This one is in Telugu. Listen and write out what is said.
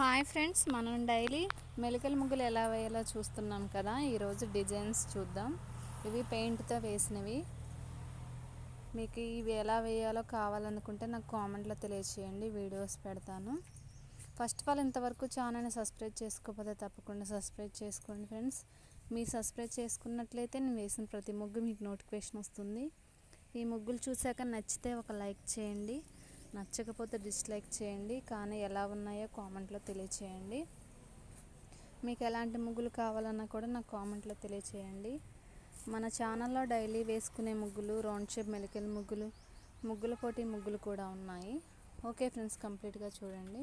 హాయ్ ఫ్రెండ్స్, మనం డైలీ మెలికల ముగ్గులు ఎలా వేయాలో చూస్తున్నాం కదా. ఈరోజు డిజైన్స్ చూద్దాం. ఇవి పెయింట్తో వేసినవి. మీకు ఇవి ఎలా వేయాలో కావాలనుకుంటే నాకు కామెంట్లో తెలియచేయండి, వీడియోస్ పెడతాను. ఫస్ట్ ఆఫ్ ఆల్ ఇంతవరకు ఛానల్ని సబ్స్క్రైబ్ చేసుకోకపోతే తప్పకుండా సబ్స్క్రైబ్ చేసుకోండి ఫ్రెండ్స్. మీరు సబ్స్క్రైబ్ చేసుకున్నట్లయితే నేను వేసిన ప్రతి ముగ్గు మీకు నోటిఫికేషన్ వస్తుంది. ఈ ముగ్గులు చూశాక నచ్చితే ఒక లైక్ చేయండి, నచ్చకపోతే డిస్లైక్ చేయండి. కానీ ఎలా ఉన్నాయో కామెంట్లో తెలియచేయండి. మీకు ఎలాంటి ముగ్గులు కావాలన్నా కూడా నాకు కామెంట్లో తెలియచేయండి. మన ఛానల్లో డైలీ వేసుకునే ముగ్గులు, రౌండ్ షేప్ మెలికల ముగ్గులు, ముగ్గుల పోటీ ముగ్గులు కూడా ఉన్నాయి. ఓకే ఫ్రెండ్స్, కంప్లీట్గా చూడండి.